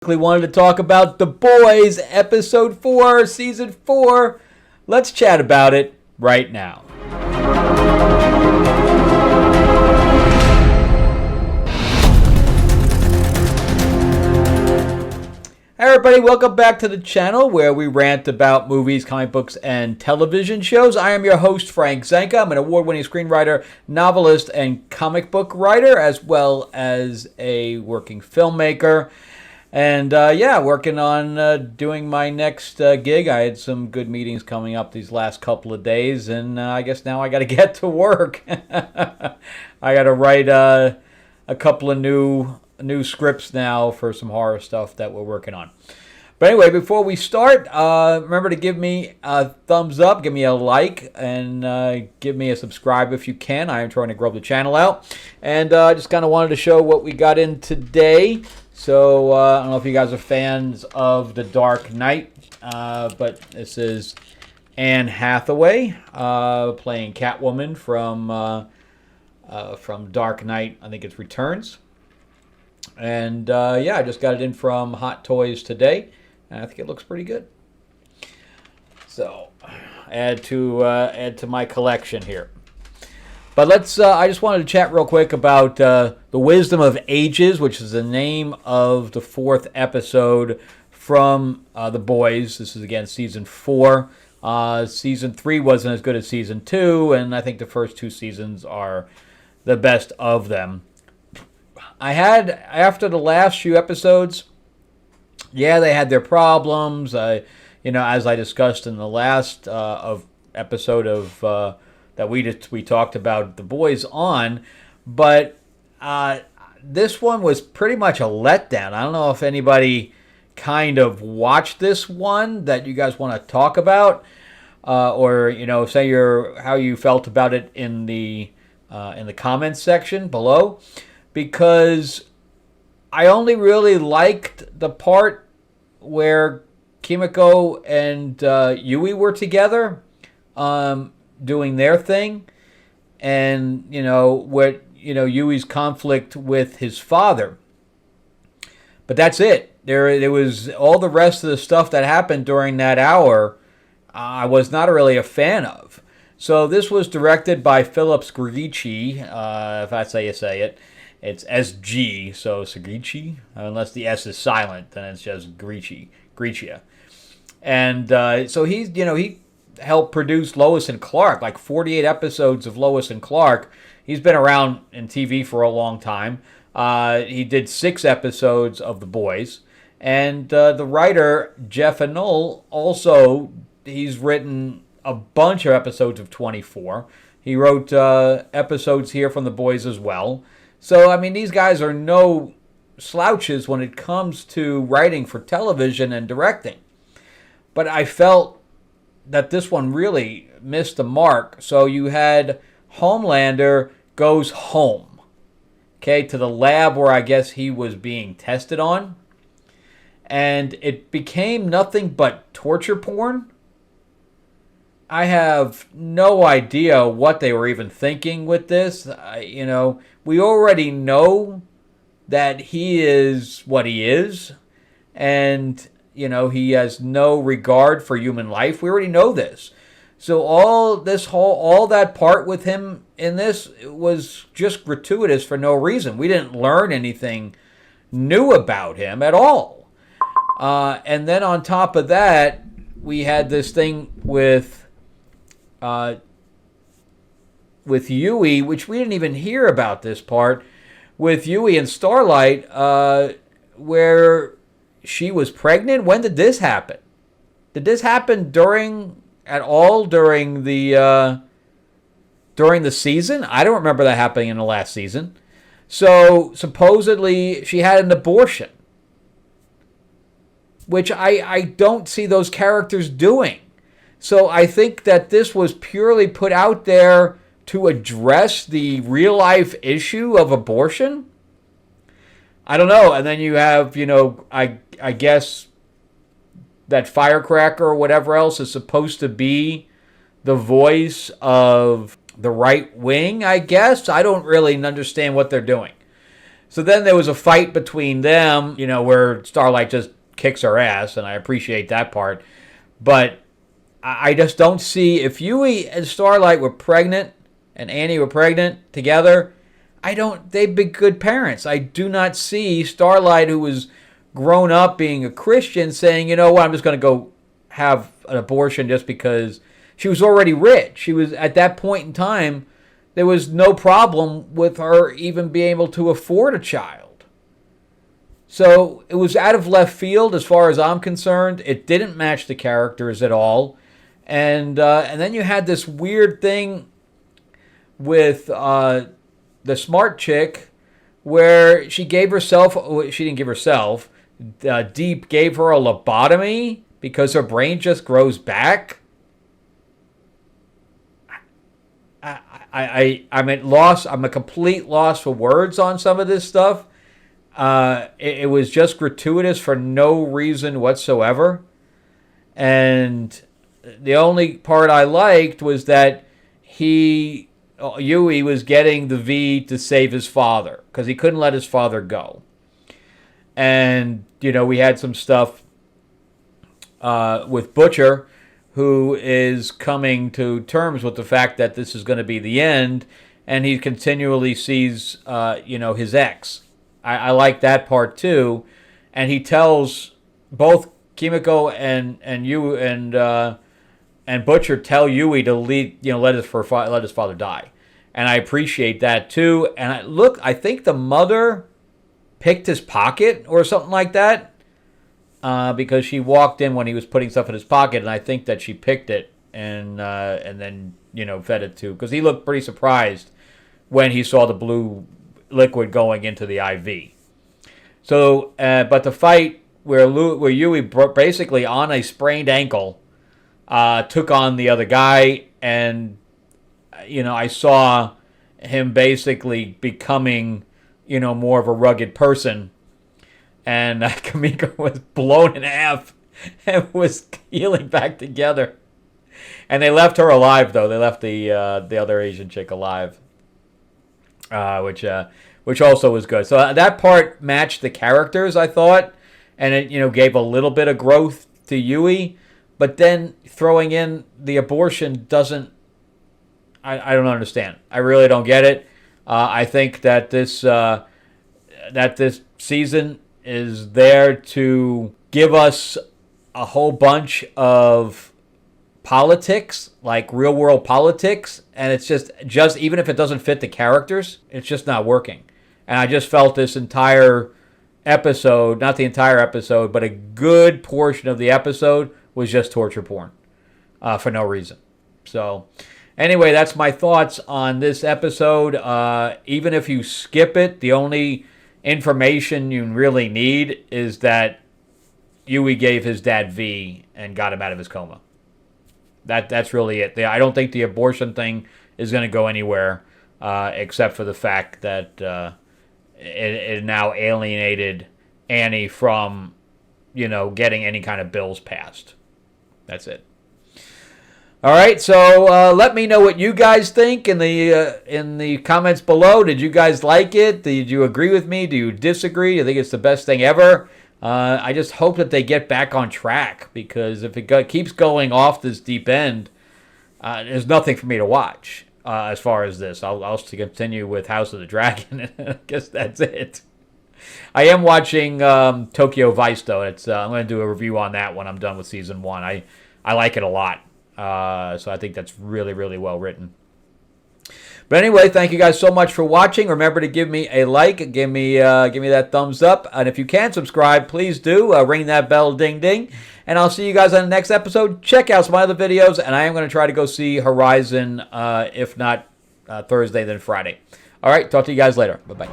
Quickly wanted to talk about The Boys, Episode 4, Season 4. Let's chat about it right now. Hey everybody, welcome back to the channel where we rant about movies, comic books, and television shows. I am your host, Frank Zanka. I'm an award-winning screenwriter, novelist, and comic book writer, as well as a working filmmaker. And working on doing my next gig. I had some good meetings coming up these last couple of days, and I guess now I got to get to work. I got to write a couple of new scripts now for some horror stuff that we're working on. But anyway, before we start, remember to give me a thumbs up, give me a like, and give me a subscribe if you can. I am trying to grow the channel out. And I just kind of wanted to show what we got in today. So I don't know if you guys are fans of The Dark Knight, but this is Anne Hathaway playing Catwoman from Dark Knight. I think it's Returns. And I just got it in from Hot Toys today, and I think it looks pretty good. So add to my collection here. But I just wanted to chat real quick about The Wisdom of Ages, which is the name of the fourth episode from The Boys. This is, again, Season 4. Season 3 wasn't as good as Season 2, and I think the first two seasons are the best of them. After the last few episodes, they had their problems. As I discussed in the last episode of that we talked about The Boys on, but this one was pretty much a letdown. I don't know if anybody kind of watched this one that you guys want to talk about, or say how you felt about it in the comments section below, because I only really liked the part where Kimiko and Yui were together, doing their thing, and Yui's conflict with his father. But that's it. There was all the rest of the stuff that happened during that hour. I was not really a fan of. So this was directed by Philip Sgricci, if that's how you say it. It's SG, so Sgricci. Unless the S is silent, then it's just Gricia. And so he helped produce Lois and Clark, like 48 episodes of Lois and Clark. He's been around in TV for a long time. He did 6 episodes of The Boys. And the writer, Jeff Annull, also, he's written a bunch of episodes of 24. He wrote episodes here from The Boys as well. So, these guys are no slouches when it comes to writing for television and directing. But I felt that this one really missed the mark. So you had Homelander goes home, to the lab where I guess he was being tested on. And it became nothing but torture porn. I have no idea what they were even thinking with this. We already know that he is what he is. And he has no regard for human life. We already know this. So all that part with him in this was just gratuitous for no reason. We didn't learn anything new about him at all. And then on top of that, we had this thing with Yui, which we didn't even hear about this part, with Yui and Starlight, where she was pregnant. When did this happen? Did this happen during the season? I don't remember that happening in the last season. So supposedly she had an abortion, which I don't see those characters doing. So I think that this was purely put out there to address the real life issue of abortion. I don't know. And then you have, I guess that Firecracker or whatever else is supposed to be the voice of the right wing, I guess. I don't really understand what they're doing. So then there was a fight between them, where Starlight just kicks her ass, and I appreciate that part. But I just don't see, if Yui and Starlight were pregnant and Annie were pregnant together, they'd be good parents. I do not see Starlight, who was grown up being a Christian, saying, you know what, I'm just going to go have an abortion just because. She was already rich. She was, at that point in time, there was no problem with her even being able to afford a child. So it was out of left field as far as I'm concerned. It didn't match the characters at all. And then you had this weird thing with the smart chick where she gave herself, she didn't give herself, Deep gave her a lobotomy because her brain just grows back. I'm at loss. I'm a complete loss for words on some of this stuff. It was just gratuitous for no reason whatsoever. And the only part I liked was that Yui was getting the V to save his father because he couldn't let his father go. And, we had some stuff with Butcher, who is coming to terms with the fact that this is going to be the end, and he continually sees, his ex. I like that part too, and he tells both Kimiko and you and Butcher tell Yui to let his father die, and I appreciate that too. And I think the mother picked his pocket or something like that. Because she walked in when he was putting stuff in his pocket, and I think that she picked it and then fed it to, because he looked pretty surprised when he saw the blue liquid going into the IV. So, but the fight where Yui basically on a sprained ankle took on the other guy, and I saw him basically becoming more of a rugged person. And Kamiko was blown in half and was healing back together. And they left her alive, though. They left the other Asian chick alive, which also was good. So that part matched the characters, I thought, and it gave a little bit of growth to Yui. But then throwing in the abortion doesn't. I don't understand. I really don't get it. I think that this season is there to give us a whole bunch of politics, like real world politics, and it's just even if it doesn't fit the characters, it's just not working. And I just felt this entire episode, not the entire episode, but a good portion of the episode was just torture porn for no reason. So anyway, that's my thoughts on this episode. Even if you skip it, the only information you really need is that Yui gave his dad V and got him out of his coma. That's really it. I don't think the abortion thing is going to go anywhere, except for the fact that it now alienated Annie from, getting any kind of bills passed. That's it. All right, so let me know what you guys think in the comments below. Did you guys like it? Did you agree with me? Do you disagree? Do you think it's the best thing ever? I just hope that they get back on track, because if it keeps going off this deep end, there's nothing for me to watch as far as this. I'll continue with House of the Dragon, and I guess that's it. I am watching Tokyo Vice, though. I'm going to do a review on that when I'm done with Season 1. I like it a lot. So I think that's really, really well written. But anyway, thank you guys so much for watching. Remember to give me a like, give me that thumbs up, and if you can subscribe, please do. Ring that bell, ding ding. And I'll see you guys on the next episode. Check out some other videos, and I am going to try to go see Horizon, if not Thursday, then Friday. All right, talk to you guys later. Bye bye.